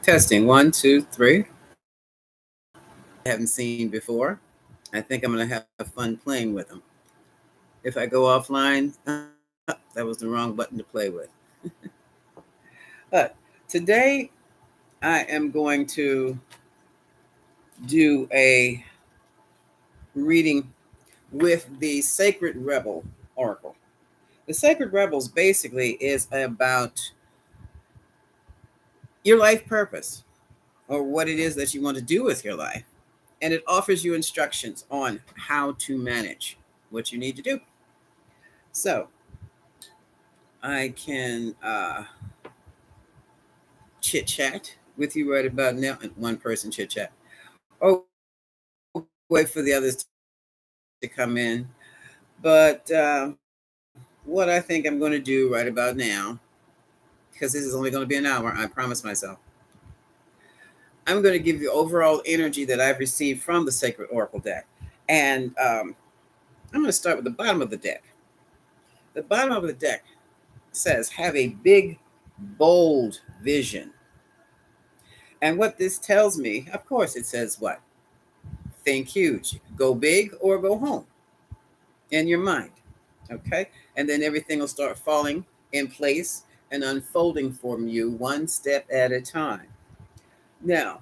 Testing one, two, three. I haven't seen before. I think I'm going to have fun playing with them. If I go offline, that was the wrong button to play with. But today I am going to do a reading with the Sacred Rebel Oracle. The Sacred Rebels basically is about your life purpose or what it is that you want to do with your life. And it offers you instructions on how to manage what you need to do. So I can chit chat with you right about now. One person chit chat. Oh, wait for the others to come in. But what I think I'm going to do right about now, because this is only going to be an hour, I promise myself, I'm going to give you overall energy that I've received from the Sacred Oracle deck. And I'm going to start with the bottom of the deck. The bottom of the deck says, have a big, bold vision. And what this tells me, of course, it says what? Think huge. Go big or go home in your mind. Okay? And then everything will start falling in place and unfolding for you one step at a time. Now,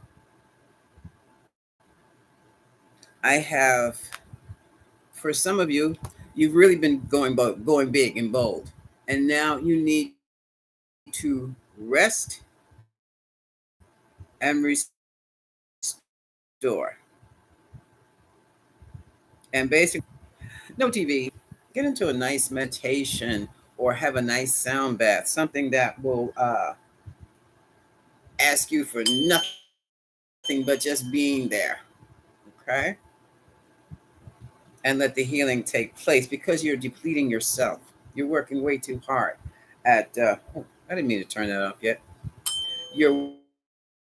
I have, for some of you, you've really been going big and bold. And now you need to rest and restore. And basically, no TV, get into a nice meditation or have a nice sound bath, something that will ask you for nothing but just being there. Okay? And let the healing take place because you're depleting yourself. You're working way too hard at, I didn't mean to turn that off yet. You're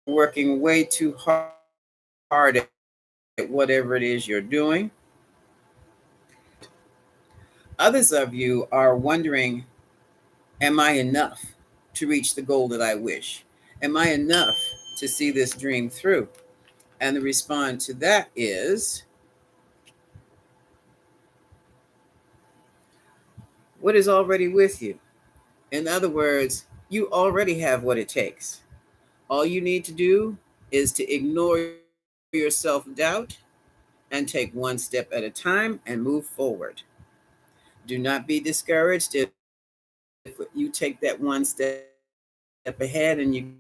working way too hard at whatever it is you're doing. Others of you are wondering, am I enough to reach the goal that I wish? Am I enough to see this dream through? And the response to that is, what is already with you? In other words, you already have what it takes. All you need to do is to ignore your self-doubt and take one step at a time and move forward. Do not be discouraged if you take that one step ahead and you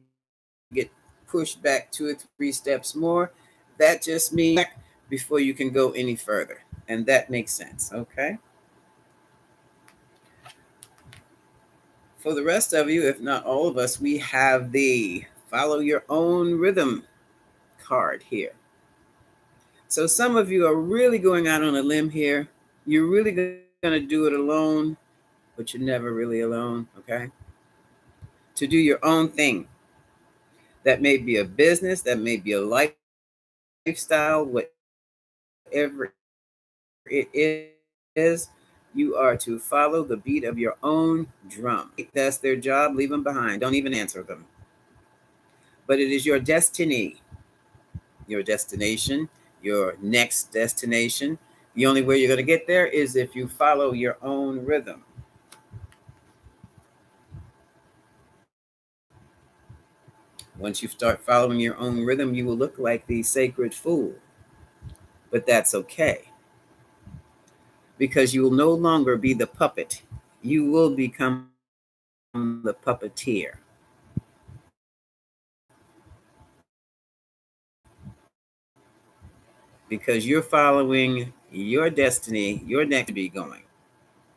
get pushed back 2 or 3 steps more. That just means before you can go any further. And that makes sense, okay? For the rest of you, if not all of us, we have the Follow Your Own Rhythm card here. So some of you are really going out on a limb here. You're really going to do it alone, but you're never really alone, okay? To do your own thing. That may be a business, that may be a lifestyle, whatever it is, you are to follow the beat of your own drum. If that's their job, leave them behind. Don't even answer them. But it is your destiny, your destination, your next destination. The only way you're going to get there is if you follow your own rhythm. Once you start following your own rhythm, you will look like the sacred fool. But that's okay. Because you will no longer be the puppet. You will become the puppeteer. Because you're following your destiny, your next to be going.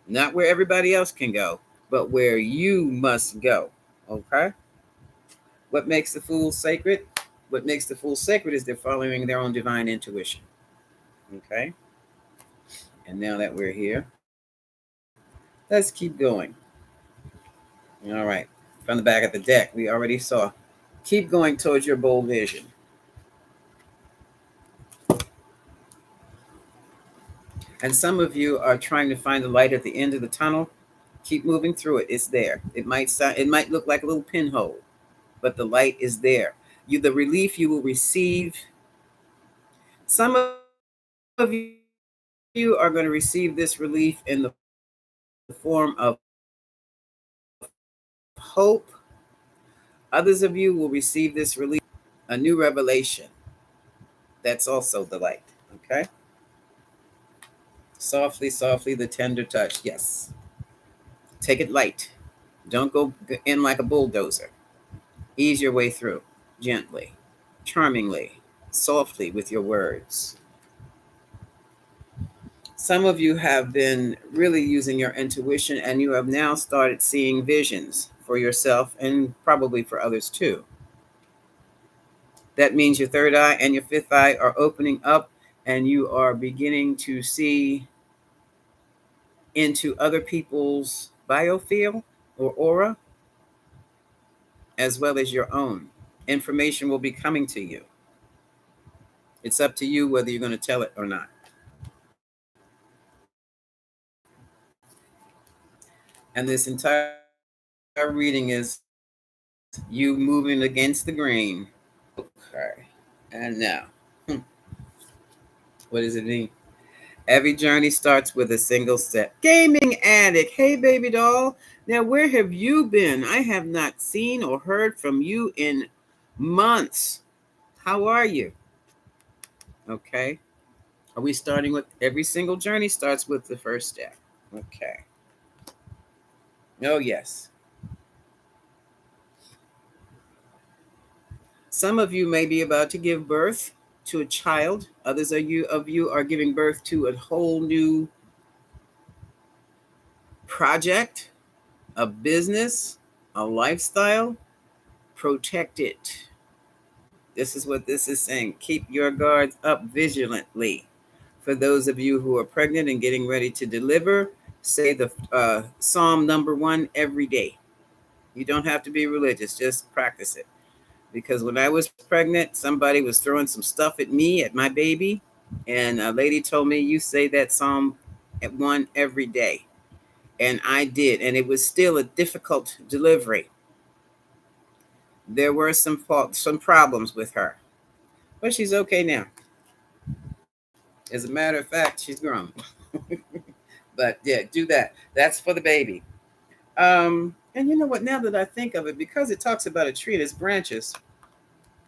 Not where everybody else can go, but where you must go. Okay? What makes the fool sacred? What makes the fool sacred is they're following their own divine intuition. Okay? And now that we're here, let's keep going. All right. From the back of the deck, we already saw. Keep going towards your bold vision. And some of you are trying to find the light at the end of the tunnel. Keep moving through it. It's there. It might look like a little pinhole, but the light is there. the relief you will receive. Some of you are going to receive this relief in the form of hope. Others of you will receive this relief, a new revelation. That's also the light. Okay. Softly, softly, the tender touch. Yes. Take it light. Don't go in like a bulldozer. Ease your way through gently, charmingly, softly with your words. Some of you have been really using your intuition and you have now started seeing visions for yourself and probably for others too. That means your third eye and your fifth eye are opening up and you are beginning to see into other people's biofield or aura, as well as your own. Information will be coming to you. It's up to you whether you're going to tell it or not. And this entire reading is you moving against the grain. Okay. And now, what does it mean? Every journey starts with a single step. Gaming addict. Hey, baby doll. Now, where have you been? I have not seen or heard from you in months. How are you? Okay. Are we starting with every single journey starts with the first step? Okay. Oh, yes. Some of you may be about to give birth to a child. Others of you are giving birth to a whole new project, a business, a lifestyle. Protect it. This is what this is saying. Keep your guards up vigilantly. For those of you who are pregnant and getting ready to deliver, say the Psalm number 1 every day. You don't have to be religious, just practice it. Because when I was pregnant, somebody was throwing some stuff at me, at my baby, and a lady told me, you say that Psalm at 1 every day. And I did, and it was still a difficult delivery. There were some problems with her, but she's okay now. As a matter of fact, she's grown. But yeah, do that. That's for the baby. And you know what? Now that I think of it, because it talks about a tree and its branches,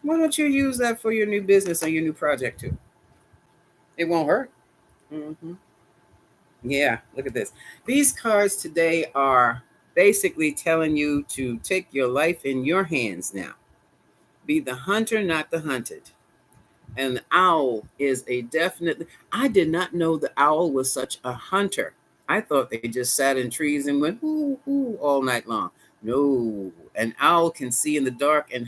why don't you use that for your new business or your new project too? It won't hurt. Mm-hmm. Yeah, look at this. These cards today are basically telling you to take your life in your hands now. Be the hunter, not the hunted. And the owl is a definite. I did not know the owl was such a hunter. I thought they just sat in trees and went ooh, ooh all night long. No, an owl can see in the dark and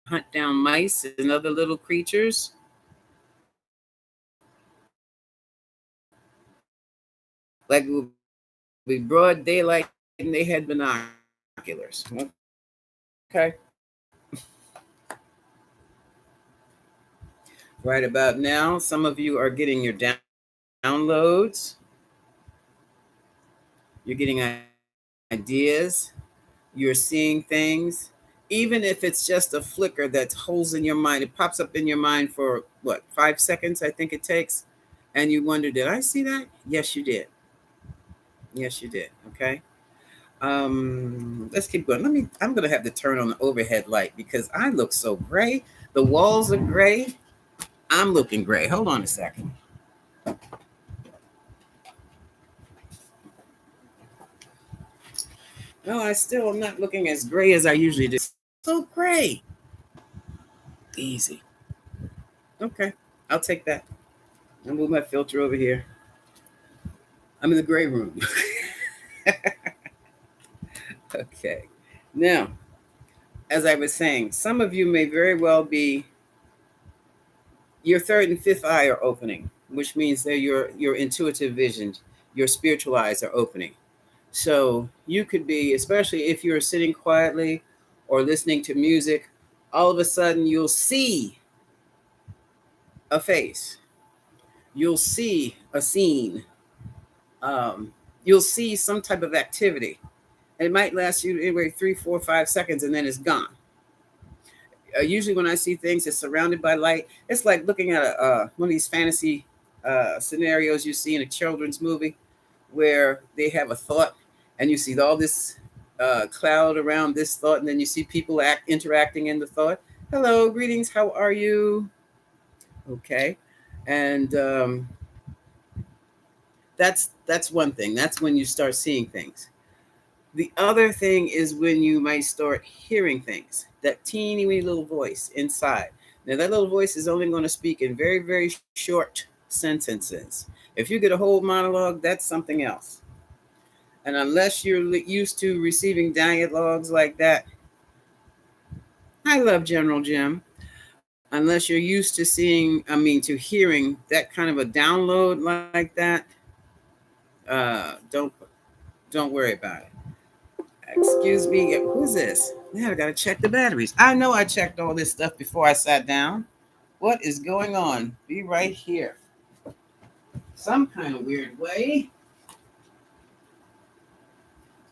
hunt down mice and other little creatures. Like it would be broad daylight and they had binoculars. Okay. Right about now, some of you are getting your downloads. You're getting ideas. You're seeing things. Even if it's just a flicker that holds in your mind, it pops up in your mind for what, 5 seconds, I think it takes. And you wonder, did I see that? Yes, you did. Yes, you did. Okay. Let's keep going. I'm gonna have to turn on the overhead light because I look so gray. The walls are gray. I'm looking gray. Hold on a second. No, I still am not looking as gray as I usually do. So gray. Easy. Okay. I'll take that. I'll move my filter over here. I'm in the gray room. Okay. Now, as I was saying, some of you may very well be your third and fifth eye are opening, which means that your intuitive vision, your spiritual eyes are opening. So you could be, especially if you're sitting quietly or listening to music, all of a sudden you'll see a face, you'll see a scene, um, you'll see some type of activity. And it might last you anyway 3, 4, 5 seconds, and then it's gone. Usually when I see things that's surrounded by light, it's like looking at one of these fantasy scenarios you see in a children's movie where they have a thought and you see all this cloud around this thought, and then you see people interacting in the thought. Hello, greetings, how are you? Okay. And that's one thing. That's when you start seeing things. The other thing is when you might start hearing things, that teeny wee little voice inside. Now, that little voice is only going to speak in very, very short sentences. If you get a whole monologue, that's something else. And unless you're used to receiving dialogues like that, I love General Jim. Unless you're used to to hearing that kind of a download like that, don't worry about it. Excuse me, who's this? Yeah, I gotta check the batteries. I know I checked all this stuff before I sat down. What is going on? Be right here. Some kind of weird way.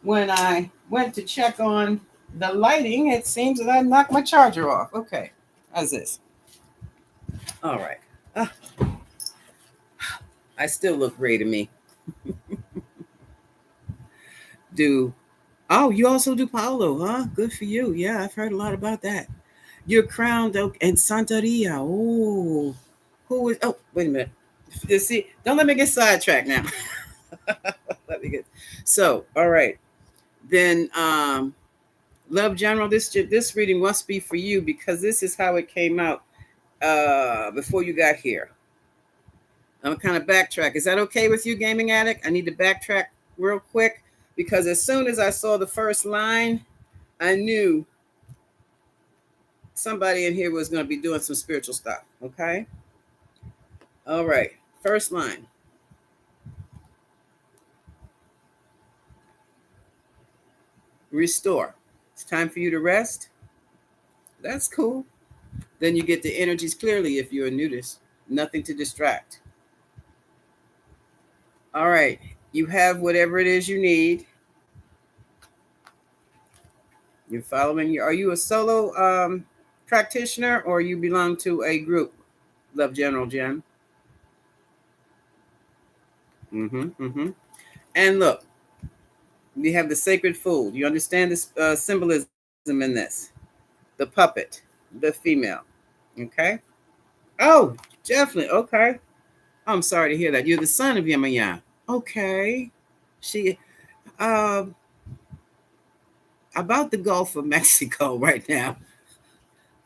When I went to check on the lighting, it seems that I knocked my charger off. Okay, how's this? All right. Uh, I still look great to me. Do Oh, you also do Paulo, huh? Good for you. Yeah, I've heard a lot about that. You're crowned in Santeria. Oh, who is? Oh, wait a minute. You see, don't let me get sidetracked now. Let me get. So, all right, then. Love General, this reading must be for you because this is how it came out before you got here. I'm kind of backtrack. Is that okay with you, Gaming Addict? I need to backtrack real quick because as soon as I saw the first line, I knew somebody in here was going to be doing some spiritual stuff. Okay. All right. First line. Restore. It's time for you to rest. That's cool. Then you get the energies clearly if you're a nudist. Nothing to distract. All right. You have whatever it is you need. You're following. Are you a solo practitioner or you belong to a group? Love General Jen. Mm-hmm. And look, we have the sacred food. You understand this symbolism in this? The puppet, the female. Okay. Oh, definitely. Okay. I'm sorry to hear that. You're the son of Yemaya. Okay. She about the Gulf of Mexico right now.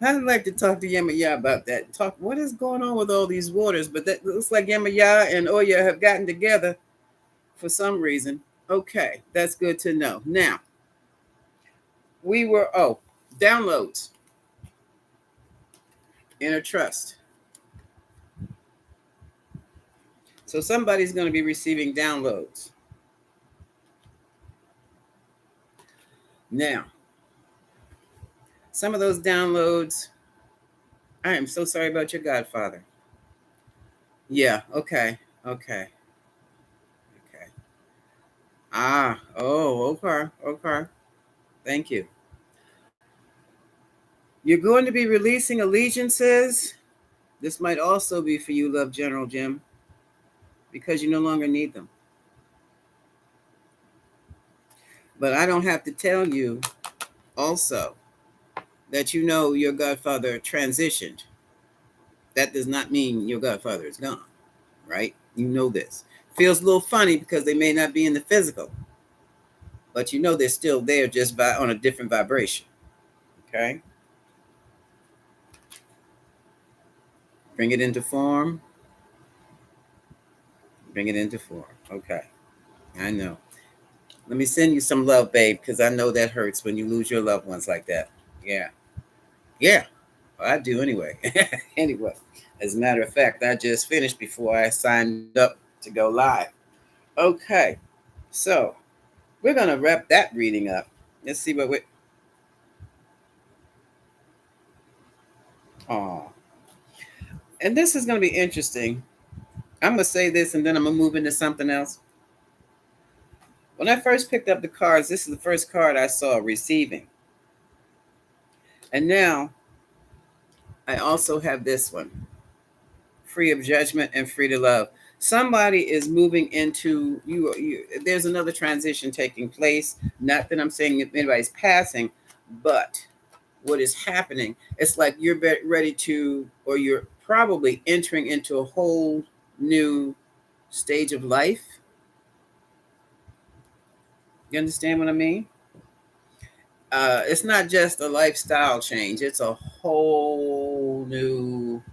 I'd like to talk to Yemaya about that. Talk what is going on with all these waters, but that looks like Yemaya and Oya have gotten together for some reason. Okay, that's good to know. Now, we were downloads, inner trust. So somebody's going to be receiving downloads. Now, some of those downloads, I am so sorry about your godfather. Yeah, okay. Okay. Okay. Thank you. You're going to be releasing allegiances. This might also be for you, Love General Jim, because you no longer need them. But I don't have to tell you also that you know your godfather transitioned. That does not mean your godfather is gone, right? You know this. Feels a little funny because they may not be in the physical, but you know they're still there just on a different vibration. Okay? Bring it into form. Bring it into form. Okay. I know. Let me send you some love, babe, because I know that hurts when you lose your loved ones like that. Yeah. Yeah. Well, I do anyway. Anyway, as a matter of fact, I just finished before I signed up to go live. Okay. So we're going to wrap that reading up. Let's see what we. Oh. And this is going to be interesting. I'm going to say this and then I'm going to move into something else. When I first picked up the cards, this is the first card I saw receiving. And now I also have this one, free of judgment and free to love. Somebody is moving into you. There's another transition taking place. Not that I'm saying if anybody's passing, but what is happening? It's like you're ready to, or you're probably entering into a whole new stage of life. You understand what I mean? It's not just a lifestyle change; it's a whole new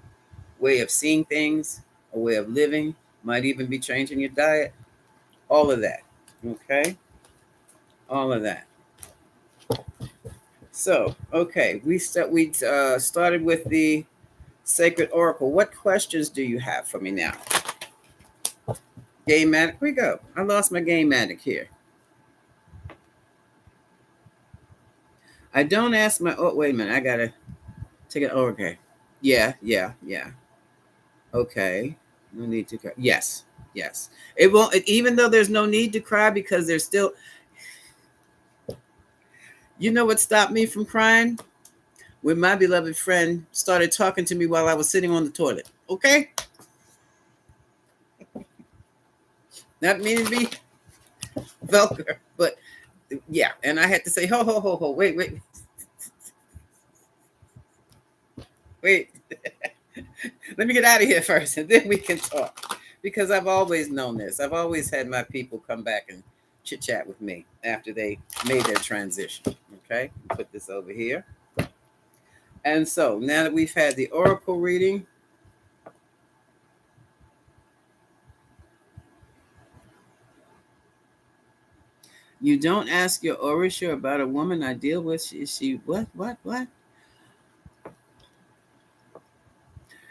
way of seeing things, a way of living. Might even be changing your diet. All of that. Okay, all of that. So, okay, we started with the sacred oracle. What questions do you have for me now? Game Matic, we go. I lost my Game Matic here. I don't ask my. Oh, wait a minute. I gotta take it. Oh, okay. Yeah, yeah, yeah. Okay. No need to cry. Yes, yes. It won't. Even though there's no need to cry because there's still. You know what stopped me from crying? When my beloved friend started talking to me while I was sitting on the toilet. Okay. Not meaning to be vulgar, but yeah. And I had to say, ho, ho, ho, ho. Wait, wait, wait. Let me get out of here first, and then we can talk. Because I've always known this. I've always had my people come back and chit chat with me after they made their transition. Okay, put this over here. And so now that we've had the oracle reading, you don't ask your Orisha about a woman I deal with. Is she what?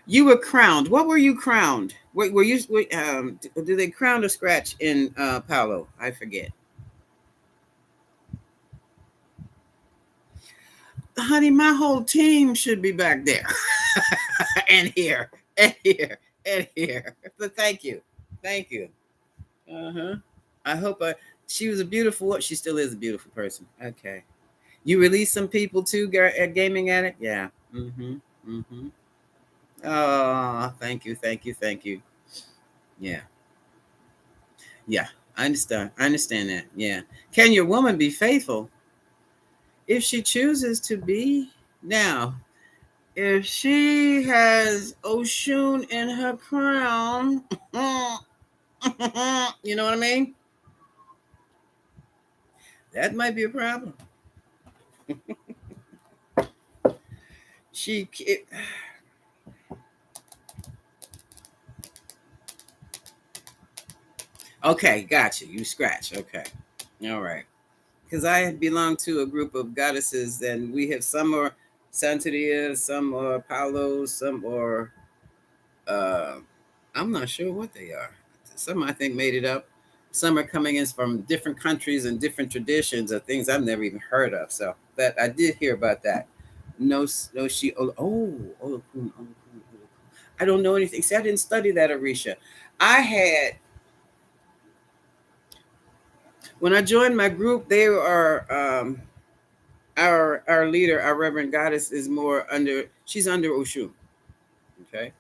You were crowned. What were you crowned? Were you? Do they crown or scratch in Palo? I forget. Honey, my whole team should be back there, and here, and here, and here. But thank you. Uh huh. I hope she was a beautiful. She still is a beautiful person. Okay. You released some people too, at Gaming Addict. Yeah. Mm-hmm. Mm-hmm. Oh, thank you. Yeah. Yeah. I understand. I understand that. Yeah. Can your woman be faithful if she chooses to be? Now, if she has Oshun in her crown, you know what I mean? That might be a problem. She. Okay, gotcha. You scratch. Okay. All right. Because I belong to a group of goddesses, and we have some are Santeria, some are Palos, some are uh, I'm not sure what they are. Some I think made it up. Some are coming in from different countries and different traditions of things I've never even heard of. So that I did hear about that. No, no, she. Olokun. I don't know anything. See, I didn't study that, Arisha. I had when I joined my group. They are our leader, our Reverend Goddess, is more under. She's under Oshun. Okay,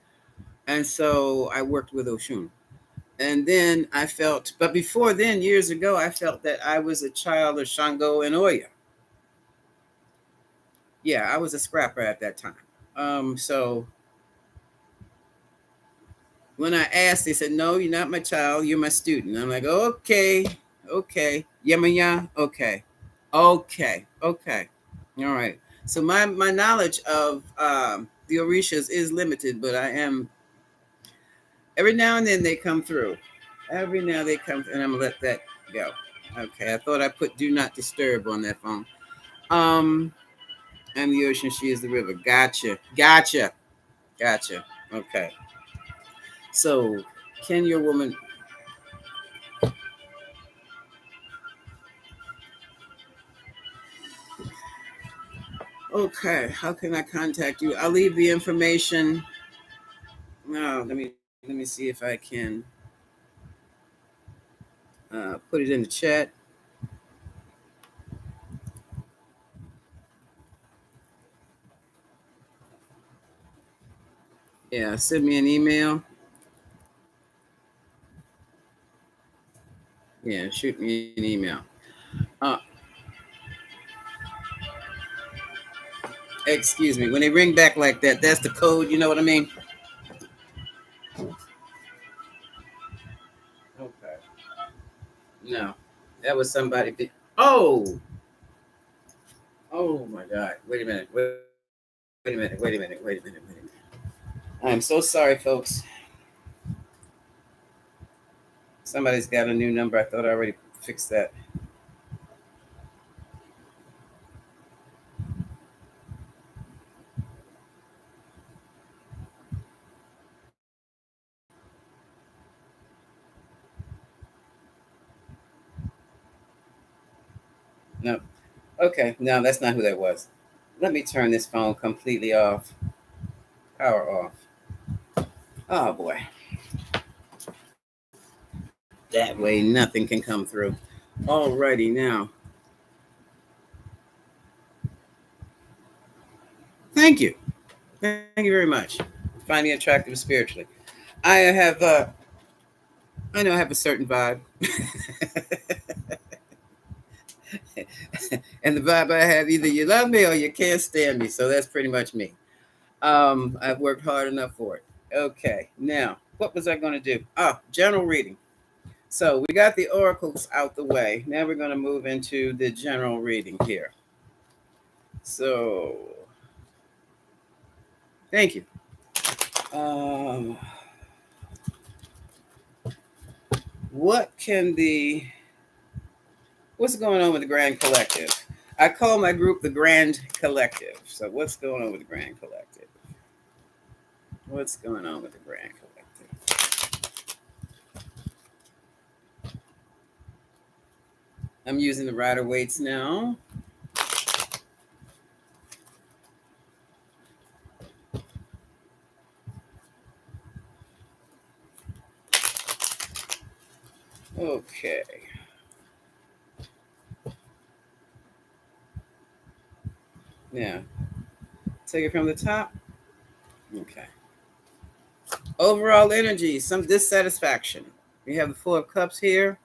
and so I worked with Oshun. And then I felt, but before then, years ago, I felt that I was a child of Shango and Oya. Yeah, I was a scrapper at that time. So when I asked, they said, "No, you're not my child. You're my student." I'm like, "Okay, okay, Yamaya, okay, okay, all right." So my knowledge of the Orishas is limited, but I am every now and then they come through. Every now they come, and I'm gonna let that go. Okay, I thought I put "Do Not Disturb" on that phone. Um, I'm the ocean, she is the river. Gotcha. Okay, so can your woman? Okay, how can I contact you? I'll leave the information. No, let me see if I can put it in the chat. Yeah, send me an email. Yeah, shoot me an email. Uh, excuse me. When they ring back like that, that's the code. You know what I mean? Okay. No, that was somebody. Oh, oh my God! Wait a minute. Wait a minute. Wait a minute. Wait a minute. Wait a minute. I'm so sorry, folks. Somebody's got a new number. I thought I already fixed that. No. Okay. No, that's not who that was. Let me turn this phone completely off. Power off. Oh boy. That way nothing can come through. Alrighty now. Thank you. Thank you very much. Find me attractive spiritually. I have I know I have a certain vibe. And the vibe I have, either you love me or you can't stand me. So that's pretty much me. I've worked hard enough for it. Okay, now what was I going to do? General reading. So we got the oracles out the way. Now we're going to move into the general reading here. So thank you. Um, what can the what's going on with the Grand Collective? I call my group the Grand Collective. So what's going on with the Grand Collective? What's going on with the Grand Collective? I'm using the Rider Waits now. Okay. Now, take it from the top. Okay. Overall energy, some dissatisfaction. We have the Four of Cups here,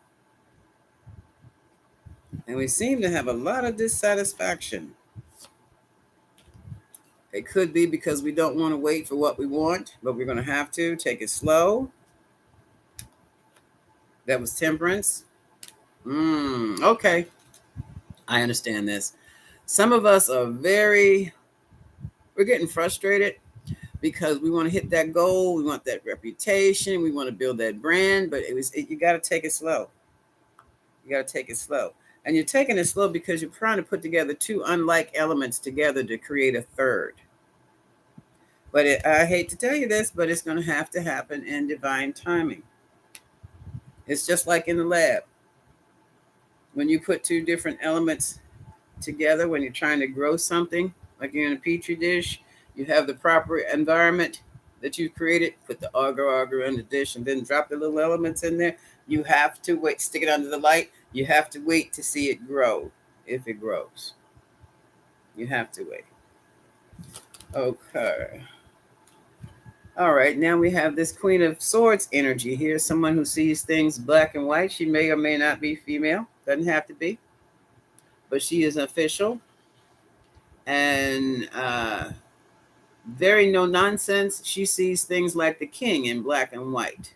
and we seem to have a lot of dissatisfaction. It could be because we don't want to wait for what we want, but we're going to have to take it slow. That was Temperance. Okay. I understand this. Some of us are we're getting frustrated because we want to hit that goal. We want that reputation. We want to build that brand, but you got to take it slow. You got to take it slow. And you're taking it slow because you're trying to put together two unlike elements together to create a third. But I hate to tell you this, but it's going to have to happen in divine timing. It's just like in the lab. When you put two different elements together, when you're trying to grow something, like you're in a petri dish, you have the proper environment that you created, put the agar in the dish, and then drop the little elements in there. You have to wait, stick it under the light. You have to wait to see it grow, if it grows. You have to wait. Okay. All right, now we have this Queen of Swords energy here, someone who sees things black and white. She may or may not be female, doesn't have to be, but she is official and very no nonsense. She sees things like the king in black and white.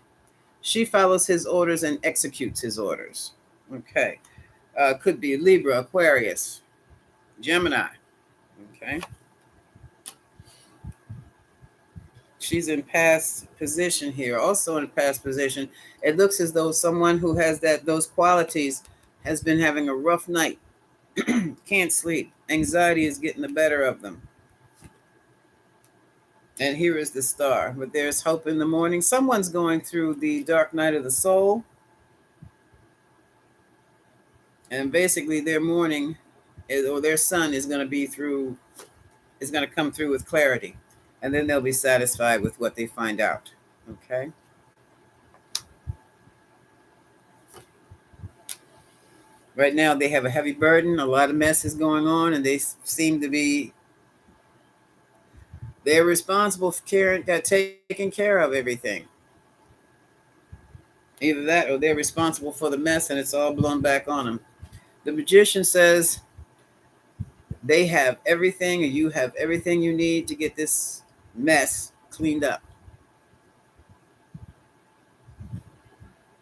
She follows his orders and executes his orders. Okay. Could be Libra, Aquarius, Gemini. Okay. She's in past position here. Also in past position, it looks as though someone who has those qualities has been having a rough night. Can't sleep. Anxiety is getting the better of them. And here is the star. But there's hope in the morning. Someone's going through the dark night of the soul. And basically their morning or their sun is going to come through with clarity. And then they'll be satisfied with what they find out. Okay. Right now they have a heavy burden, a lot of mess is going on, and they seem to be They're responsible for taking care of everything. Either that or they're responsible for the mess and it's all blown back on them. The magician says they have everything, and you have everything you need to get this mess cleaned up.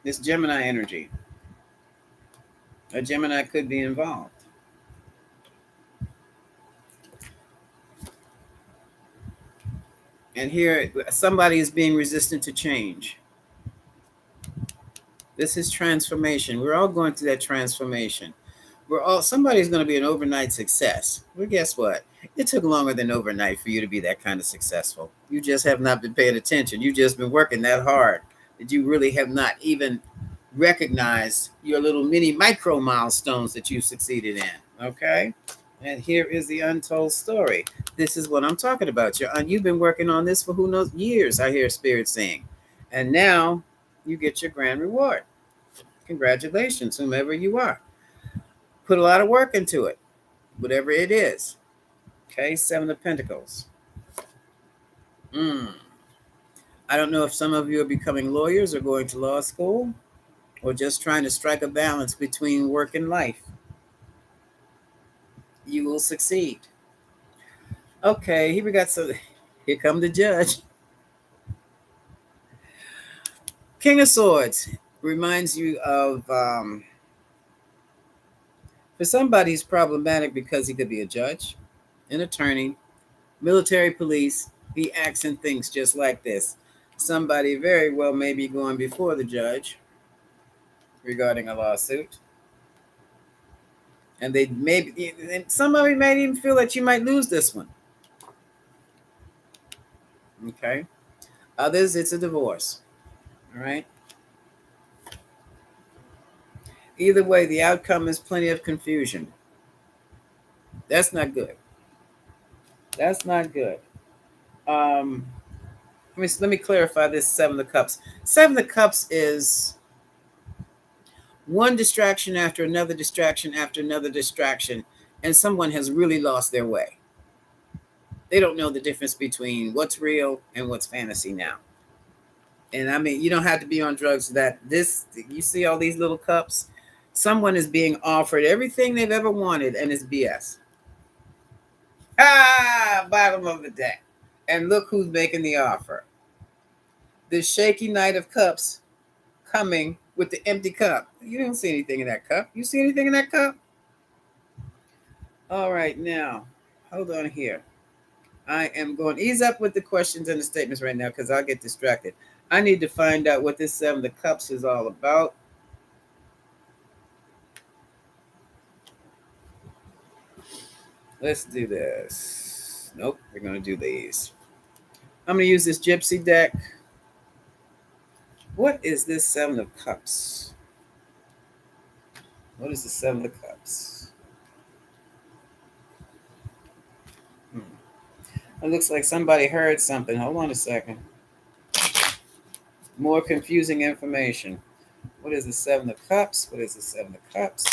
This Gemini energy. A Gemini could be involved. And here, somebody is being resistant to change. This is transformation. We're all going through that transformation. Somebody's going to be an overnight success. Well, guess what? It took longer than overnight for you to be that kind of successful. You just have not been paying attention. You've just been working that hard that you really have not even recognized your little mini micro milestones that you succeeded in. Okay? And here is the untold story. This is what I'm talking about. You've been working on this for who knows years, I hear Spirit saying. And now you get your grand reward. Congratulations, whomever you are. Put a lot of work into it, whatever it is. Okay, Seven of Pentacles. I don't know if some of you are becoming lawyers or going to law school or just trying to strike a balance between work and life. You will succeed. Okay, here come the judge. King of Swords reminds you of, for somebody, he's problematic because he could be a judge, an attorney, military, police. He acts and thinks just like this. Somebody very well may be going before the judge regarding a lawsuit. And somebody may even feel that you might lose this one. Okay. Others, it's a divorce. All right. Either way, the outcome is plenty of confusion. That's not good. That's not good. Let me clarify this Seven of Cups. Seven of Cups is one distraction after another distraction after another distraction, and someone has really lost their way. They don't know the difference between what's real and what's fantasy now. And I mean, you don't have to be on drugs that you see all these little cups. Someone is being offered everything they've ever wanted, and it's BS. Bottom of the deck. And look who's making the offer. The shaky Knight of Cups coming with the empty cup. You don't see anything in that cup. You see anything in that cup? All right, now, hold on here. I am going to ease up with the questions and the statements right now because I'll get distracted. I need to find out what this Seven of Cups is all about. Let's do this. Nope, we're going to do these. I'm going to use this Gypsy deck. What is this Seven of Cups? What is the Seven of Cups? It looks like somebody heard something. Hold on a second. More confusing information. What is the Seven of Cups? What is the Seven of Cups?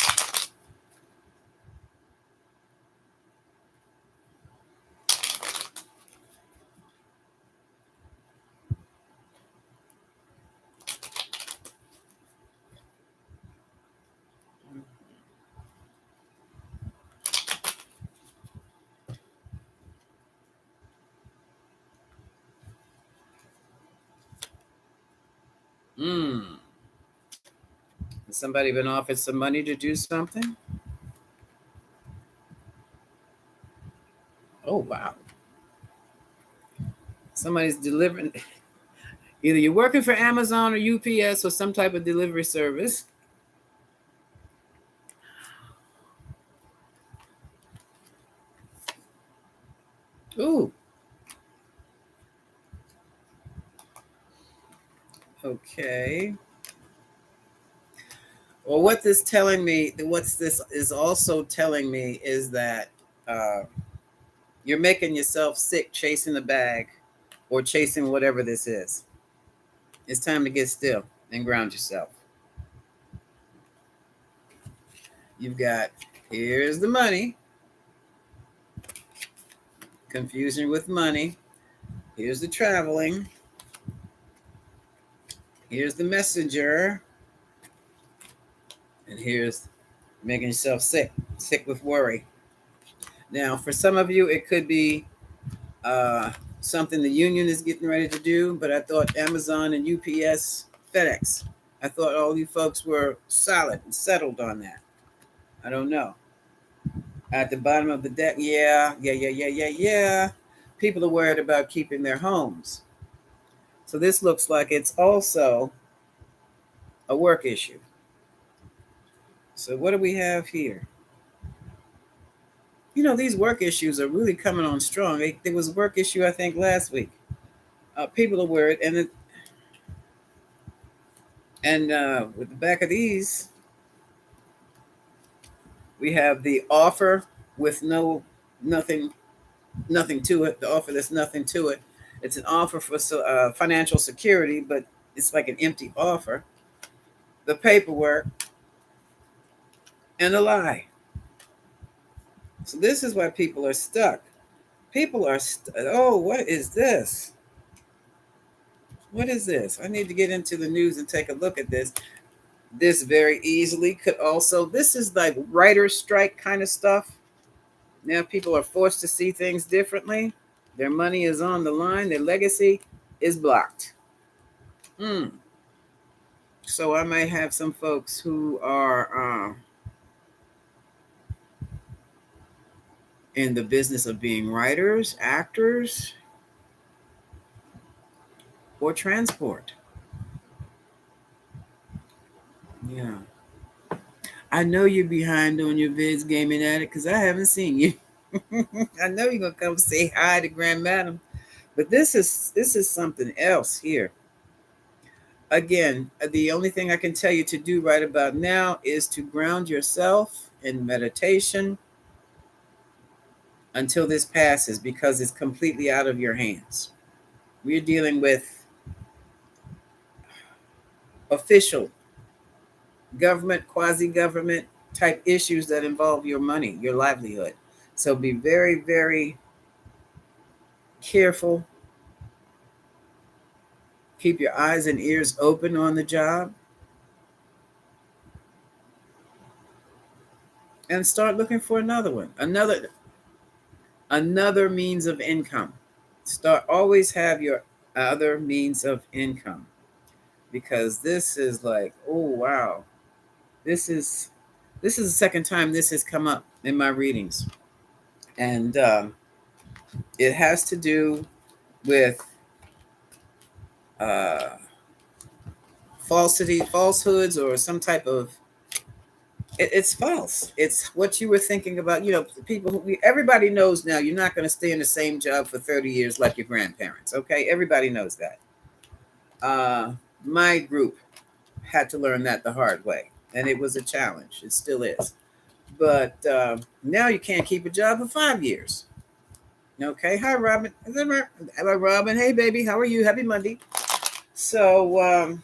Has somebody been offered some money to do something? Oh, wow. Somebody's delivering. Either you're working for Amazon or UPS or some type of delivery service. Ooh. Okay. Well, what this is also telling me is that you're making yourself sick chasing the bag or chasing whatever this is. It's time to get still and ground yourself. You've got, here's the money. Confusion with money. Here's the traveling. Here's the messenger. And here's making yourself sick with worry. Now, for some of you, it could be something the union is getting ready to do, but I thought Amazon and UPS, FedEx, I thought all you folks were solid and settled on that. I don't know. At the bottom of the deck, yeah. People are worried about keeping their homes. So this looks like it's also a work issue. So what do we have here? You know, these work issues are really coming on strong. There was a work issue, I think, last week. People are worried, and with the back of these, we have the offer with nothing to it. The offer there's nothing to it. It's an offer for financial security, but it's like an empty offer. The paperwork and a lie. So this is why people are stuck. People are oh, what is this? What is this? I need to get into the news and take a look at this. This very easily could also, this is like writer's strike kind of stuff. Now people are forced to see things differently. Their money is on the line. Their legacy is blocked. So I might have some folks who are in the business of being writers, actors, or transport. Yeah. I know you're behind on your vids, Gaming Addict, because I haven't seen you. I know you're gonna come say hi to Grand Madam, but this is something else here. Again, the only thing I can tell you to do right about now is to ground yourself in meditation until this passes, because it's completely out of your hands. We're dealing with official government, quasi-government type issues that involve your money, your livelihood. So be very, very careful. Keep your eyes and ears open on the job. And start looking for another one. Another means of income. Always have your other means of income. Because this is like, oh wow. This is the second time this has come up in my readings. And it has to do with falsehoods, or some type of, it's false. It's what you were thinking about. You know, everybody knows now you're not going to stay in the same job for 30 years like your grandparents. Okay, everybody knows that. My group had to learn that the hard way, and it was a challenge. It still is. But now you can't keep a job for 5 years. Okay. Hi, Robin. Hello, Robin. Hey, baby. How are you? Happy Monday. So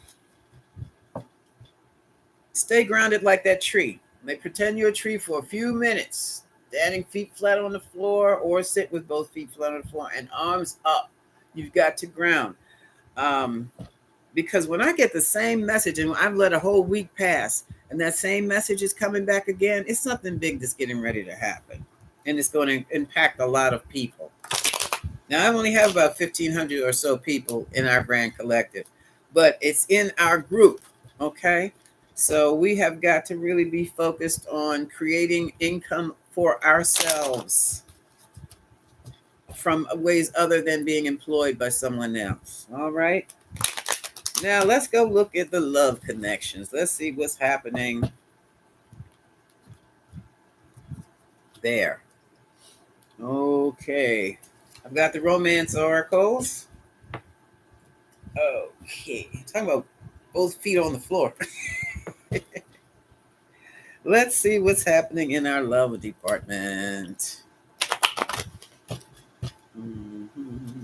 stay grounded like that tree. They pretend you're a tree for a few minutes, standing feet flat on the floor, or sit with both feet flat on the floor and arms up. You've got to ground. Because when I get the same message, and I've let a whole week pass, and that same message is coming back again, it's something big that's getting ready to happen. And it's going to impact a lot of people. Now, I only have about 1,500 or so people in our brand collective, but it's in our group, okay? So we have got to really be focused on creating income for ourselves from ways other than being employed by someone else, all right? Now, let's go look at the love connections. Let's see what's happening there. Okay. I've got the romance oracles. Okay. Talking about both feet on the floor. Let's see what's happening in our love department. Mm-hmm.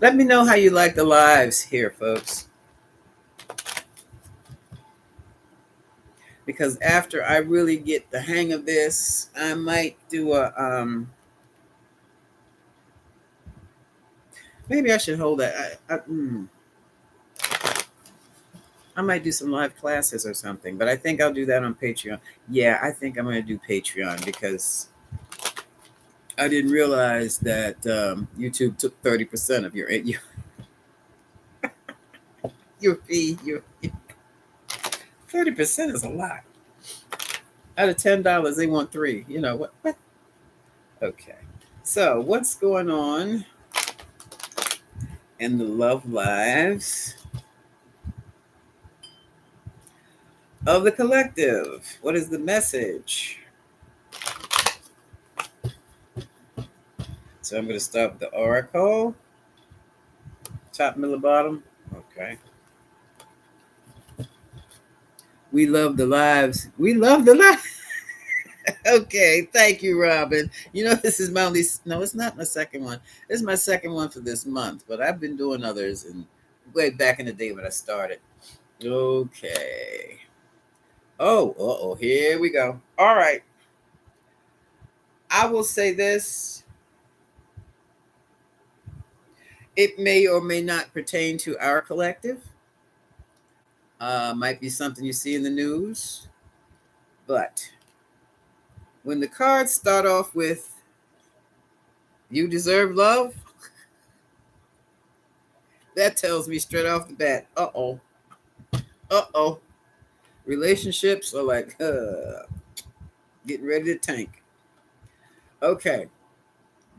Let me know how you like the lives here, folks. Because after I really get the hang of this, I might do Maybe I should hold that. I might do some live classes or something, but I think I'll do that on Patreon. Yeah, I think I'm going to do Patreon because I didn't realize that YouTube took 30% of your fee. Your 30% is a lot. Out of $10, they want three. You know what? What? Okay. So what's going on in the love lives of the collective? What is the message? So I'm going to start with the oracle. Top, middle, bottom. Okay. We love the lives. We love the lives. Okay, thank you, Robin. You know, this is my only, no, it's not my second one. This is my second one for this month, but I've been doing others and way back in the day when I started. Okay. Oh, here we go. All right. I will say this. It may or may not pertain to our collective. Might be something you see in the news. But when the cards start off with, you deserve love, that tells me straight off the bat, uh-oh. Uh-oh. Relationships are like, getting ready to tank. Okay.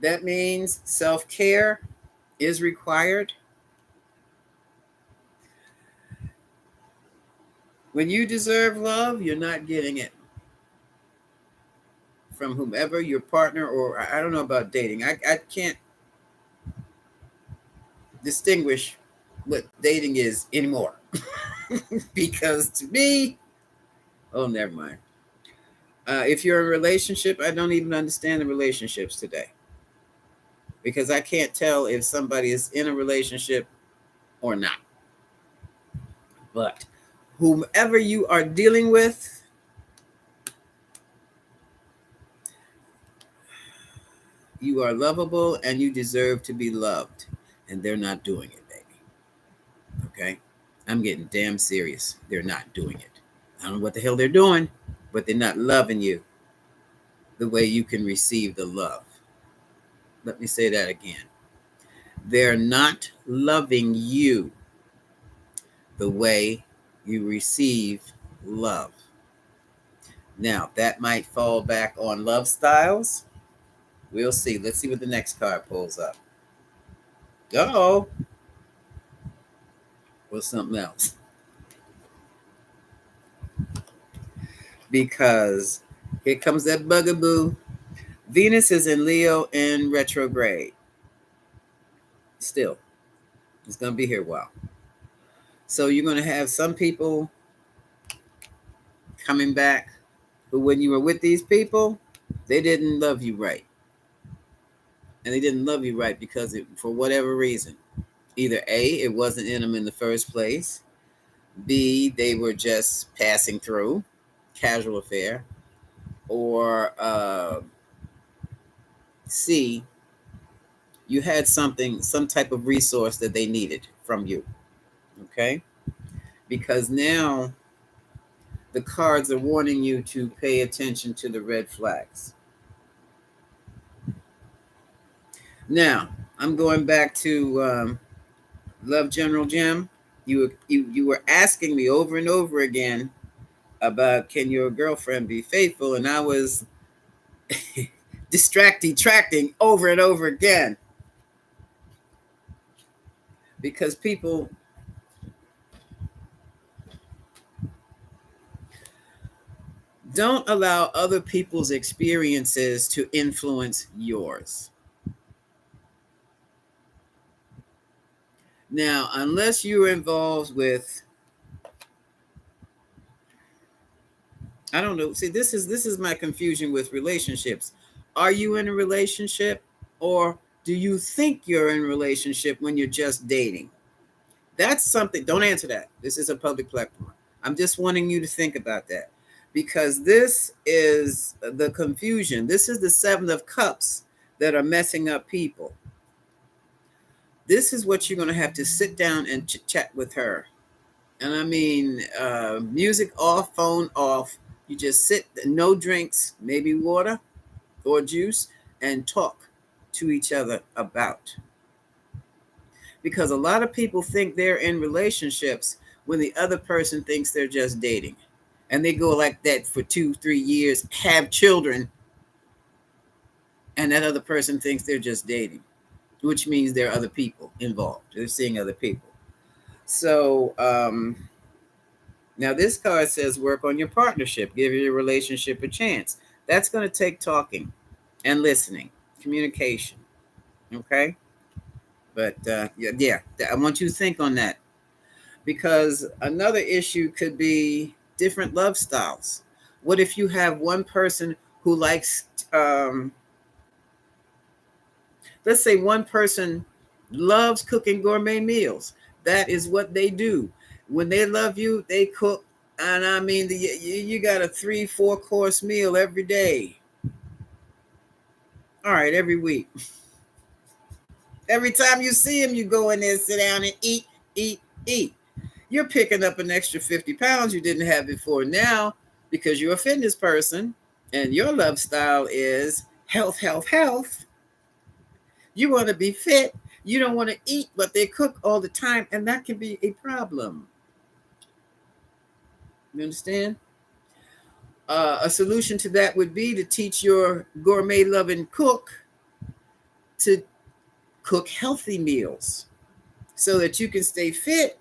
That means self-care is required. When you deserve love, you're not getting it from whomever your partner, or I don't know about dating. I can't distinguish what dating is anymore. Because to me, oh, never mind. If you're in a relationship, I don't even understand the relationships today because I can't tell if somebody is in a relationship or not. But whomever you are dealing with, you are lovable and you deserve to be loved. And they're not doing it, baby. Okay? I'm getting damn serious. They're not doing it. I don't know what the hell they're doing, but they're not loving you the way you can receive the love. Let me say that again. They're not loving you the way you receive love. Now, that might fall back on love styles. We'll see. Let's see what the next card pulls up. Uh-oh. Or something else. Because here comes that bugaboo. Venus is in Leo in retrograde. Still, it's going to be here a while. So you're going to have some people coming back who, when you were with these people, they didn't love you right. And they didn't love you right because for whatever reason. Either A, it wasn't in them in the first place. B, they were just passing through, casual affair. Or C, you had something, some type of resource that they needed from you. Okay? Because now the cards are warning you to pay attention to the red flags. Now, I'm going back to Love General Jim. You were asking me over and over again about can your girlfriend be faithful, and I was detracting over and over again because people don't allow other people's experiences to influence yours. Now, unless you're involved with, I don't know. See, this is my confusion with relationships. Are you in a relationship, or do you think you're in a relationship when you're just dating? That's something. Don't answer that. This is a public platform. I'm just wanting you to think about that because this is the confusion. This is the Seven of Cups that are messing up people. This is what you're going to have to sit down and chat with her. And I mean, music off, phone off. You just sit, no drinks, maybe water or juice, and talk to each other about. Because a lot of people think they're in relationships when the other person thinks they're just dating. And they go like that for 2, 3 years, have children, and that other person thinks they're just dating, which means there are other people involved. They're seeing other people. So now this card says work on your partnership, give your relationship a chance. That's going to take talking and listening, communication. Okay. But yeah, I want you to think on that, because another issue could be different love styles. What if you have one person who likes, let's say one person loves cooking gourmet meals. That is what they do. When they love you, they cook. And I mean, you got a 3, 4 course meal every day. All right, every week. Every time you see them, you go in there, sit down and eat, eat, eat. You're picking up an extra 50 pounds you didn't have before now, because you're a fitness person and your love style is health, health, health. You want to be fit. You don't want to eat what they cook all the time, and that can be a problem. You understand? A solution to that would be to teach your gourmet loving cook to cook healthy meals so that you can stay fit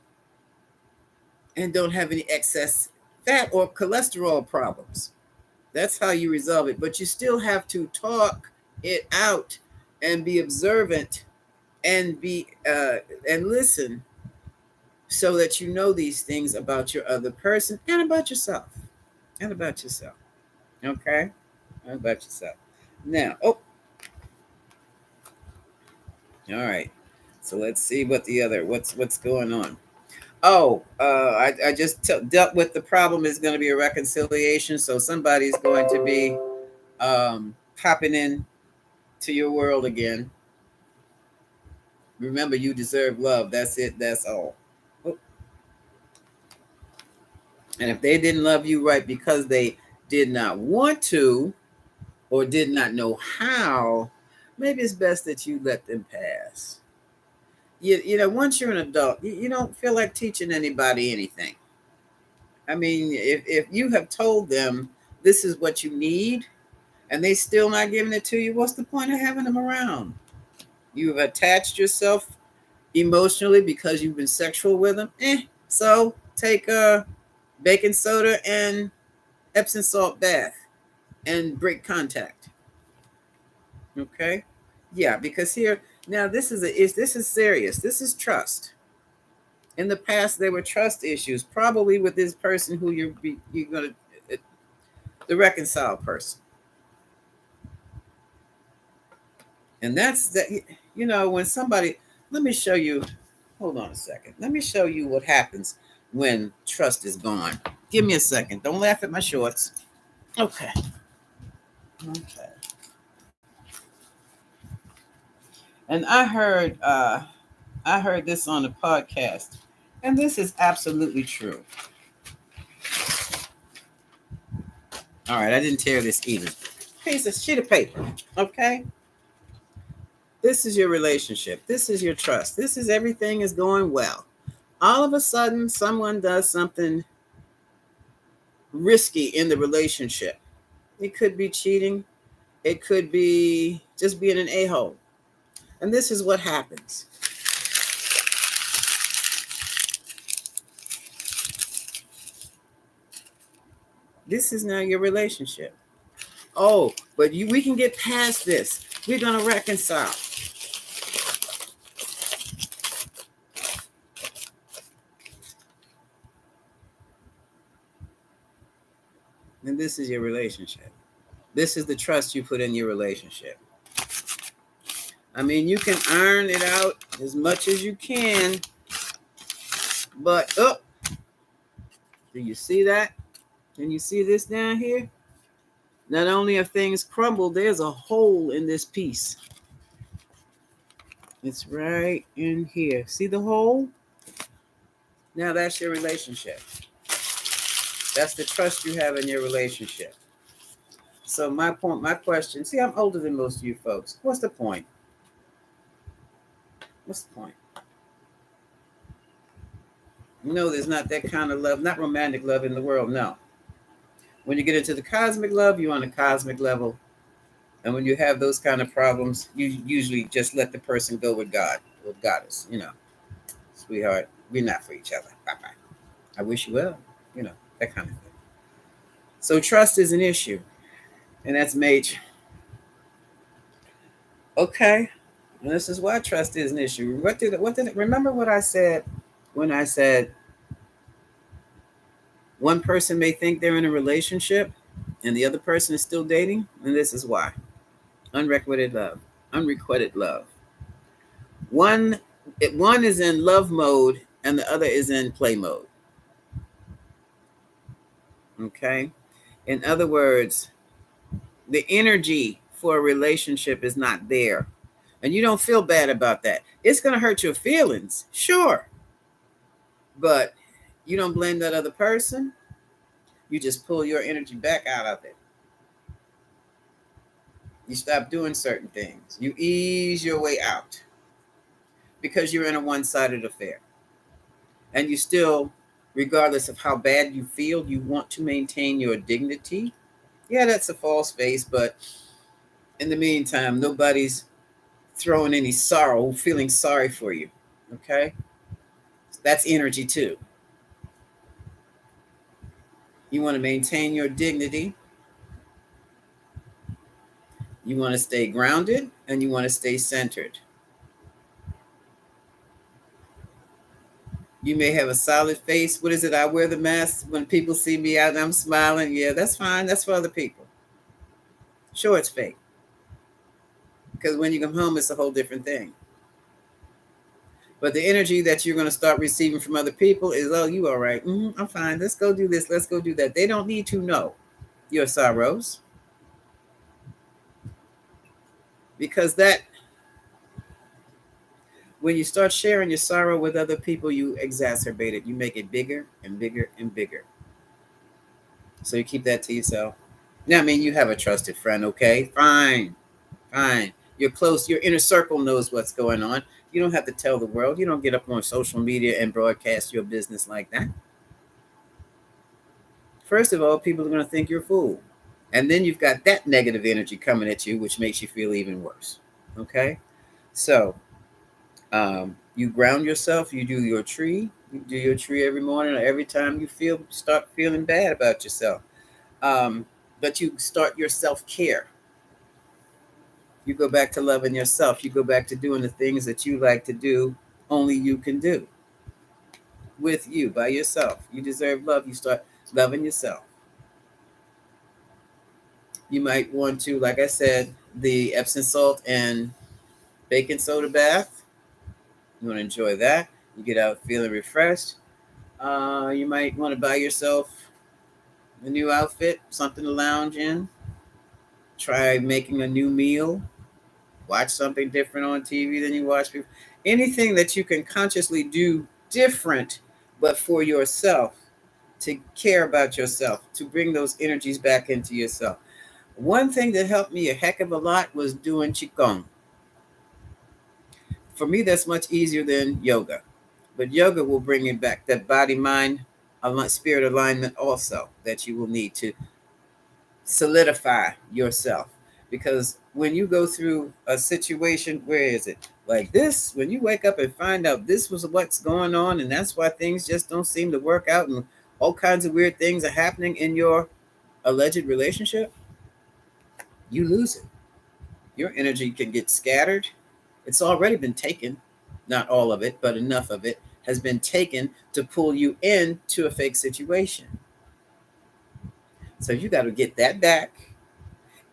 and don't have any excess fat or cholesterol problems. That's how you resolve it. But you still have to talk it out and be observant and be and listen, so that you know these things about your other person and about yourself. And about yourself. Okay? And about yourself. Now, all right. So let's see what the other what's going on. I just dealt with the problem is going to be a reconciliation. So somebody's going to be popping in to your world again. Remember, you deserve love. That's it. That's all. Oh. And if they didn't love you right because they did not want to or did not know how, maybe it's best that you let them pass. Once you're an adult, you don't feel like teaching anybody anything. I mean, if you have told them this is what you need and they still not giving it to you, what's the point of having them around? You've attached yourself emotionally because you've been sexual with them. So take a baking soda and Epsom salt bath and break contact. Okay? Yeah, because here now this is serious. This is trust. In the past, there were trust issues, probably with this person who you're going to the reconcile person, and that's that. When somebody, let me show you. Hold on a second. Let me show you what happens when trust is gone. Give me a second. Don't laugh at my shorts. Okay. Okay. And I heard this on a podcast, and this is absolutely true. All right, I didn't tear this either. Piece of sheet of paper. Okay. This is your relationship. This is your trust. This is everything is going well. All of a sudden, someone does something risky in the relationship. It could be cheating. It could be just being an a-hole. And this is what happens. This is now your relationship. Oh, but we can get past this. We're going to reconcile. And this is your relationship. This is the trust you put in your relationship. I mean, you can iron it out as much as you can, but do you see that? Can you see this down here? Not only have things crumbled, there's a hole in this piece. It's right in here. See the hole? Now that's your relationship. That's the trust you have in your relationship. So my question, see, I'm older than most of you folks. What's the point? What's the point? No, there's not that kind of love, not romantic love in the world, no. When you get into the cosmic love, you're on a cosmic level. And when you have those kind of problems, you usually just let the person go with God, with Goddess, sweetheart, we're not for each other. Bye bye. I wish you well, that kind of thing. So trust is an issue, and that's major. Okay. And this is why trust is an issue. Remember what I said when I said one person may think they're in a relationship and the other person is still dating? And this is why. Unrequited love. Unrequited love. One one is in love mode and the other is in play mode. Okay? In other words, the energy for a relationship is not there. And you don't feel bad about that. It's going to hurt your feelings, sure. But you don't blame that other person. You just pull your energy back out of it. You stop doing certain things. You ease your way out because you're in a one-sided affair. And you still, regardless of how bad you feel, you want to maintain your dignity. Yeah, that's a false face, but in the meantime, nobody's throwing any sorrow, feeling sorry for you. Okay? That's energy too. You want to maintain your dignity. You want to stay grounded and you want to stay centered. You may have a solid face. What is it? I wear the mask when people see me out and I'm smiling. Yeah, that's fine. That's for other people. Sure, it's fake. Because when you come home, it's a whole different thing. But the energy that you're going to start receiving from other people is, oh, you all right. I'm fine. Let's go do this. Let's go do that. They don't need to know your sorrows. Because when you start sharing your sorrow with other people, you exacerbate it. You make it bigger and bigger and bigger. So you keep that to yourself. Now, I mean, you have a trusted friend, okay? Fine. Fine. You're close. Your inner circle knows what's going on. You don't have to tell the world. You don't get up on social media and broadcast your business like that. First of all, people are going to think you're a fool. And then you've got that negative energy coming at you, which makes you feel even worse. Okay? So, you ground yourself. You do your tree. You do your tree every morning or every time you start feeling bad about yourself. But you start your self-care. You go back to loving yourself. You go back to doing the things that you like to do, only you can do with you, by yourself. You deserve love. You start loving yourself. You might want to, like I said, the Epsom salt and baking soda bath. You want to enjoy that. You get out feeling refreshed. You might want to buy yourself a new outfit, something to lounge in. Try making a new meal. Watch something different on TV than you watch before. Anything that you can consciously do different, but for yourself, to care about yourself, to bring those energies back into yourself. One thing that helped me a heck of a lot was doing Qigong. For me, that's much easier than yoga. But yoga will bring it back, that body, mind, spirit alignment also that you will need to solidify yourself. Because when you go through a situation, where is it? Like this, when you wake up and find out this was what's going on, and that's why things just don't seem to work out, and all kinds of weird things are happening in your alleged relationship, you lose it. Your energy can get scattered. It's already been taken, not all of it, but enough of it has been taken to pull you into a fake situation. So you got to get that back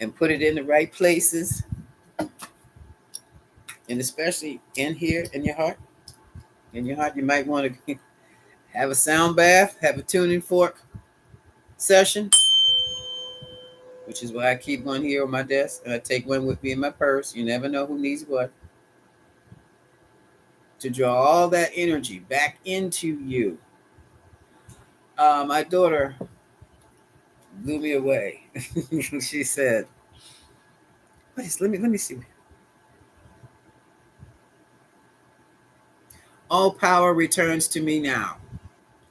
and put it in the right places, and especially in here in your heart. In your heart, you might want to have a sound bath, have a tuning fork session, which is why I keep one here on my desk, and I take one with me in my purse. You never know who needs what. to draw all that energy back into you. My daughter blew me away. She said, let me see. All power returns to me now.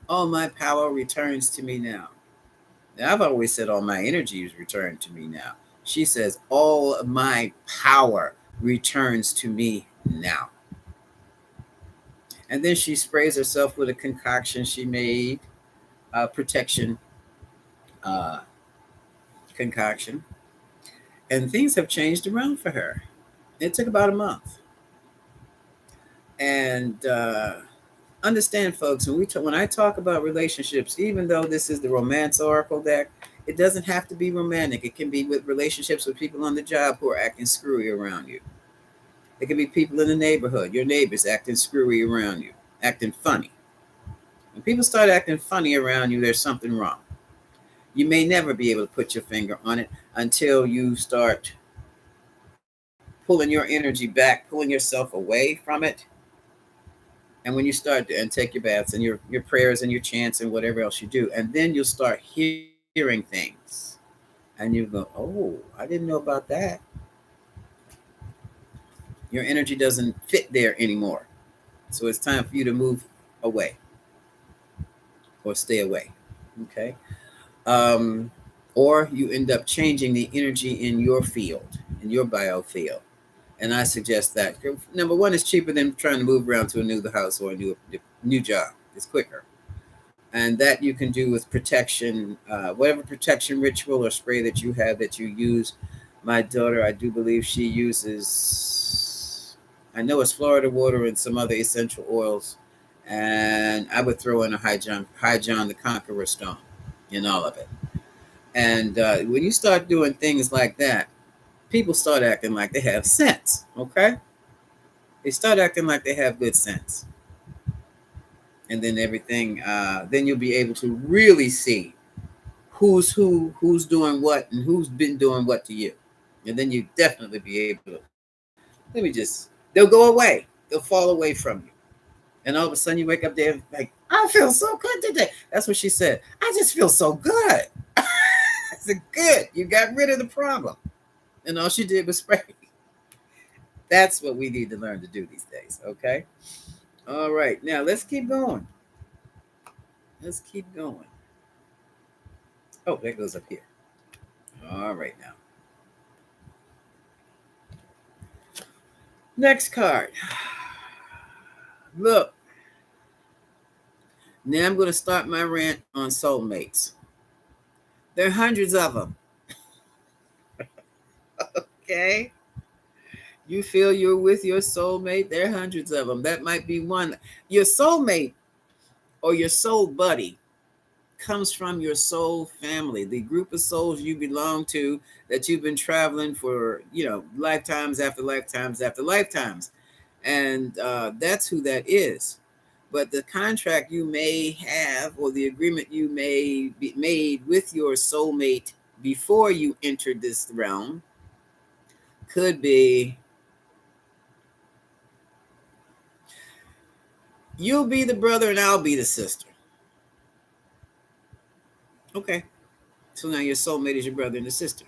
All my power returns to me now. Now, I've always said all my energy is returned to me now. She says, all my power returns to me now. And then she sprays herself with a concoction she made, protection uh, concoction. And things have changed around for her. It took about a month. And understand, folks, when I talk about relationships, even though this is the Romance Oracle deck, it doesn't have to be romantic. It can be with relationships with people on the job who are acting screwy around you. It can be people in the neighborhood, your neighbors acting screwy around you, acting funny. When people start acting funny around you, there's something wrong. You may never be able to put your finger on it until you start pulling your energy back, pulling yourself away from it. And when you start to, and take your baths and your prayers and your chants and whatever else you do, and then you'll start hearing things. And you go, oh, I didn't know about that. Your energy doesn't fit there anymore. So it's time for you to move away or stay away. Okay. Or you end up changing the energy in your field, in your biofield. And I suggest that. Number one, it's cheaper than trying to move around to a new house or a new job. It's quicker. And that you can do with protection, whatever protection ritual or spray that you have that you use. My daughter, I do believe she uses, I know it's Florida water and some other essential oils. And I would throw in a High John the Conqueror stone in all of it. And when you start doing things like that, people start acting like they have sense, okay? They start acting like they have good sense. And then everything, then you'll be able to really see who's who, who's doing what, and who's been doing what to you. And then you definitely be able to, they'll go away. They'll fall away from you. And all of a sudden you wake up there like, I feel so good today. That's what she said. I just feel so good. I said, good. You got rid of the problem. And all she did was spray. That's what we need to learn to do these days, okay? All right, now let's keep going. Let's keep going. Oh, that goes up here. All right, now. Next card. Look. Now I'm going to start my rant on soulmates. There are hundreds of them. Okay? You feel you're with your soulmate, there are hundreds of them. That might be one. Your soulmate or your soul buddy comes from your soul family, the group of souls you belong to that you've been traveling for, lifetimes after lifetimes after lifetimes. And that's who that is. But the contract you may have or the agreement you may be made with your soulmate before you entered this realm could be, you'll be the brother and I'll be the sister. Okay. So now your soulmate is your brother and the sister.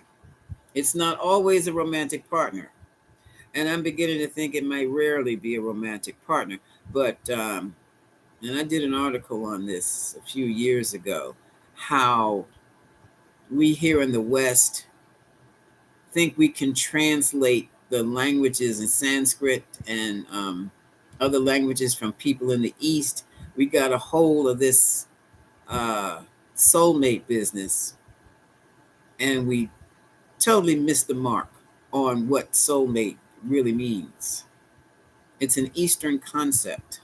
It's not always a romantic partner. And I'm beginning to think it might rarely be a romantic partner. But, and I did an article on this a few years ago, how we here in the West think we can translate the languages in Sanskrit and other languages from people in the East. We got a hold of this soulmate business, and we totally missed the mark on what soulmate really means. It's an Eastern concept.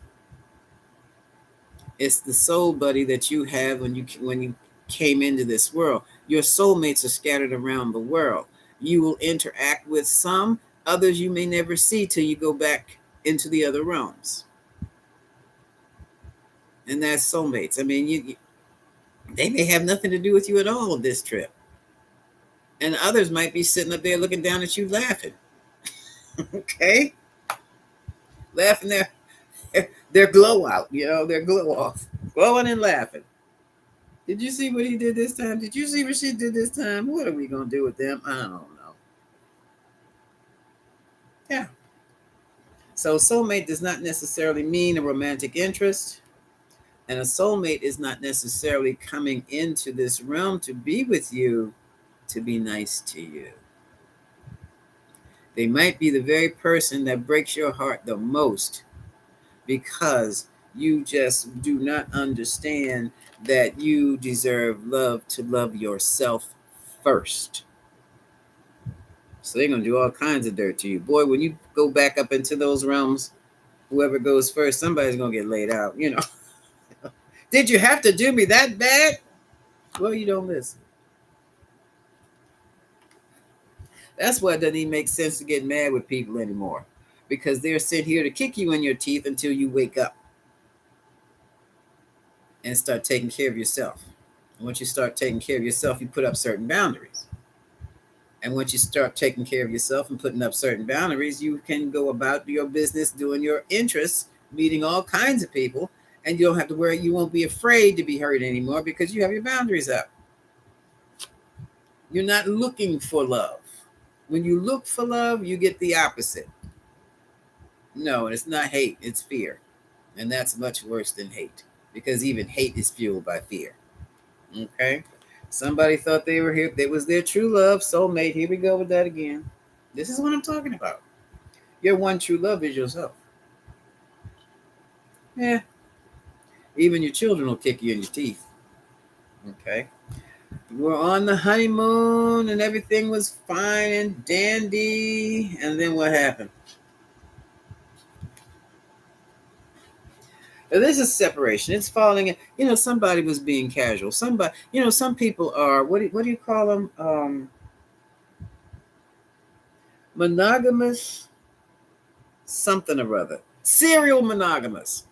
It's the soul buddy that you have when you came into this world. Your soulmates are scattered around the world. You will interact with some, others you may never see till you go back into the other realms. And that's soulmates. I mean, they may have nothing to do with you at all on this trip. And others might be sitting up there looking down at you laughing. Okay? Laughing their glow out, their glow off, glowing and laughing. Did you see what he did this time? Did you see what she did this time? What are we gonna do with them? I don't know. Yeah. So soulmate does not necessarily mean a romantic interest, and a soulmate is not necessarily coming into this realm to be with you to be nice to you. They might be the very person that breaks your heart the most because you just do not understand that you deserve love to love yourself first. So they're going to do all kinds of dirt to you. Boy, when you go back up into those realms, whoever goes first, somebody's going to get laid out. Did you have to do me that bad? Well, you don't listen. That's why it doesn't even make sense to get mad with people anymore, because they're sent here to kick you in your teeth until you wake up and start taking care of yourself. And once you start taking care of yourself, you put up certain boundaries. And once you start taking care of yourself and putting up certain boundaries, you can go about your business, doing your interests, meeting all kinds of people, and you don't have to worry. You won't be afraid to be hurt anymore because you have your boundaries up. You're not looking for love. When you look for love, you get the opposite. No, it's not hate, it's fear. And that's much worse than hate, because even hate is fueled by fear. Okay? Somebody thought they were here. It was their true love, soulmate. Here we go with that again. This is what I'm talking about. Your one true love is yourself. Yeah. Even your children will kick you in your teeth. Okay? We were on the honeymoon and everything was fine and dandy. And then what happened? This is separation. It's falling in. Somebody was being casual. Somebody, some people are, what do you call them? Monogamous something or other. Serial monogamous.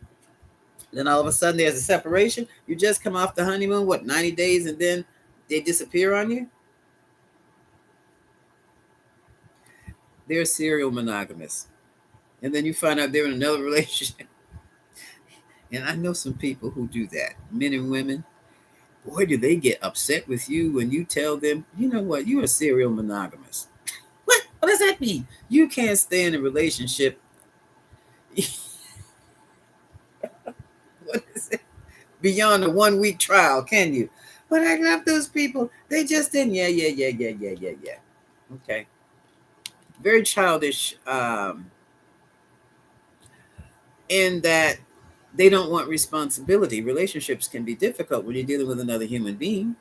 Then all of a sudden there's a separation. You just come off the honeymoon, 90 days, and then they disappear on you? They're serial monogamous. And then you find out they're in another relationship. And I know some people who do that, men and women. Boy, do they get upset with you when you tell them, you know what, you're a serial monogamous. What does that mean? You can't stay in a relationship. What is it? Beyond a 1 week trial, can you? But I love those people. They just didn't. Yeah. Okay. Very childish, in that they don't want responsibility. Relationships can be difficult when you're dealing with another human being,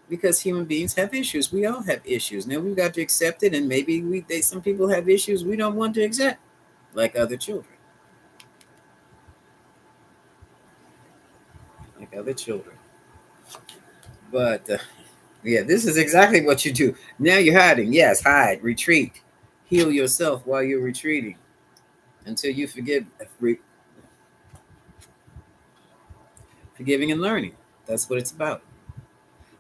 because human beings have issues. We all have issues. Now we've got to accept it, and maybe some people have issues we don't want to accept, like other children. Like other children. But yeah, this is exactly what you do. Now you're hiding. Yes, hide, retreat, heal yourself while you're retreating until you forgiving and learning. That's what it's about.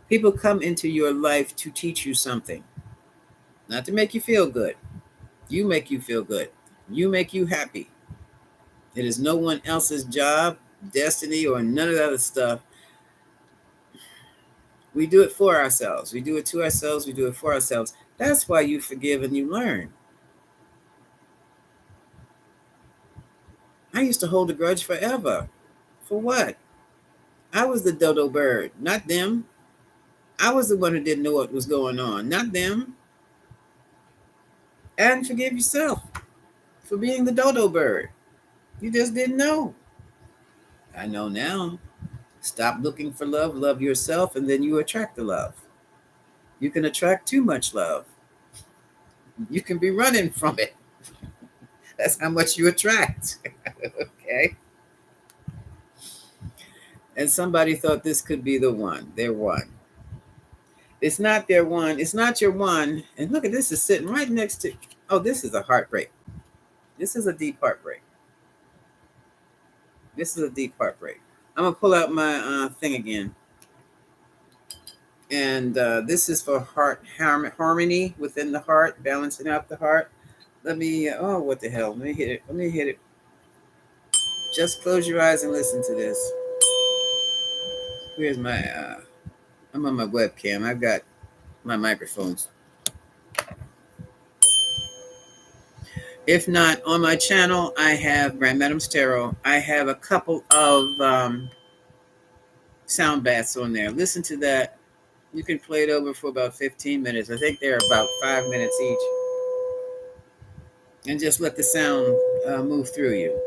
People come into your life to teach you something, not to make you feel good. You make you feel good. You make you happy. It is no one else's job, destiny, or none of that other stuff. We do it for ourselves. We do it to ourselves. We do it for ourselves. That's why you forgive and you learn. I used to hold a grudge forever. For what? I was the dodo bird, not them. I was the one who didn't know what was going on, not them. And forgive yourself for being the dodo bird. You just didn't know. I know now. Stop looking for love, love yourself, and then you attract the love. You can attract too much love. You can be running from it. That's how much you attract. Okay. And somebody thought this could be the one, their one. It's not their one. It's not your one. And look at this, is sitting right next to. Oh, this is a heartbreak. This is a deep heartbreak. This is a deep heartbreak. I'm gonna pull out my thing again. And this is for heart harmony within the heart, balancing out the heart. Let me. Oh, what the hell? Let me hit it. Let me hit it. Just close your eyes and listen to this. Where's my I'm on my webcam. I've got my microphones. If not, on my channel, I have Grand Madam's Tarot. I have a couple of sound baths on there. Listen to that. You can play it over for about 15 minutes. I think they're about 5 minutes each. And just let the sound move through you.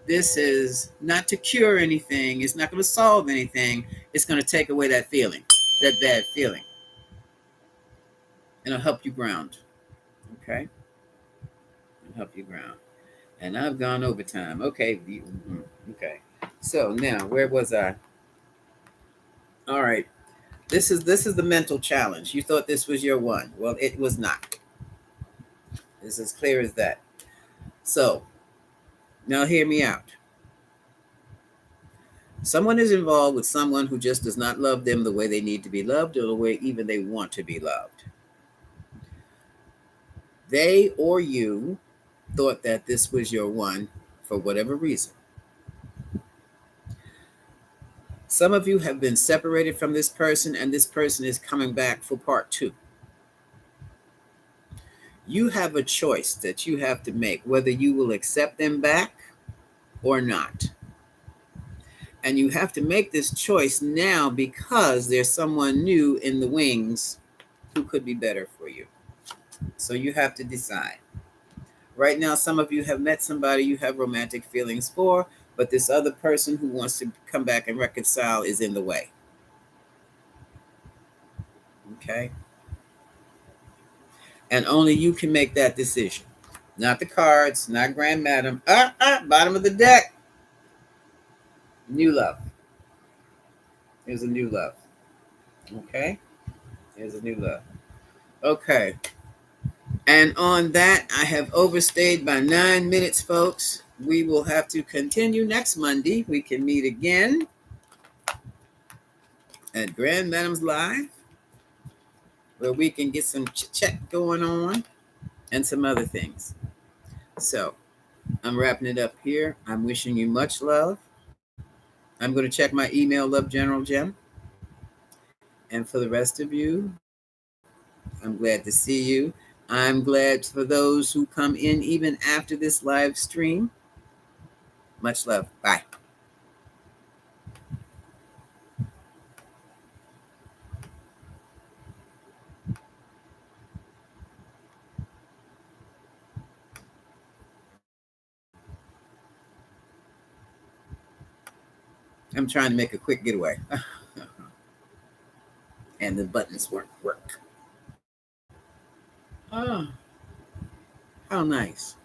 This is not to cure anything. It's not going to solve anything. It's going to take away that feeling, that bad feeling. And it'll help you ground. Okay? It'll help you ground. And I've gone over time. Okay. Okay. So now, where was I? All right. This is the mental challenge. You thought this was your one. Well, it was not. It's as clear as that. So, now hear me out. Someone is involved with someone who just does not love them the way they need to be loved or the way even they want to be loved. They or you thought that this was your one for whatever reason. Some of you have been separated from this person, and this person is coming back for part 2. You have a choice that you have to make, whether you will accept them back or not. And you have to make this choice now because there's someone new in the wings who could be better for you. So you have to decide. Right now, some of you have met somebody you have romantic feelings for, but this other person who wants to come back and reconcile is in the way. Okay? And only you can make that decision. Not the cards, not Grand Madam. Bottom of the deck. New love. There's a new love. Okay? There's a new love. Okay. And on that, I have overstayed by 9 minutes, folks. We will have to continue next Monday. We can meet again at Grand Madam's Live, where we can get some chit-chat going on and some other things. So I'm wrapping it up here. I'm wishing you much love. I'm going to check my email, Love General Gem. And for the rest of you, I'm glad to see you. I'm glad for those who come in even after this live stream. Much love. Bye. I'm trying to make a quick getaway. And the buttons won't work. Oh, how nice.